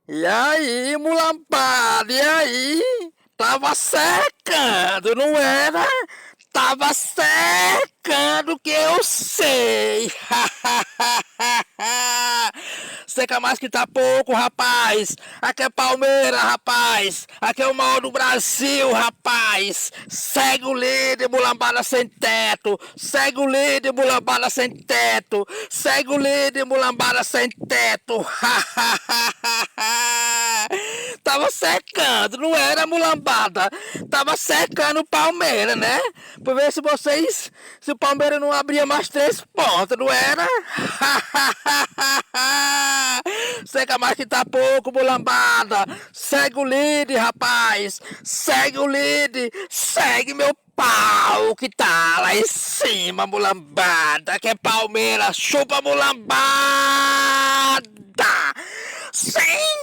E aí, mulambada, e aí? Tava secando, não era? Tava secando que eu sei. Seca mais que tá pouco, rapaz. Aqui é Palmeiras, rapaz. Aqui é o maior do Brasil, rapaz. Segue o líder, mulambada sem teto. Segue o líder, mulambada sem teto. Segue o líder, mulambada sem teto. Tava secando, não era mulambada. Tava secando o Palmeiras, né? Pra ver se vocês, se o Palmeiras não abria mais 3 pontos, não era? Seca mais que tá pouco, mulambada. Segue o líder, rapaz. Segue o líder. Segue meu pau que tá lá em cima, mulambada. Que é Palmeiras, chupa mulambada. Sim!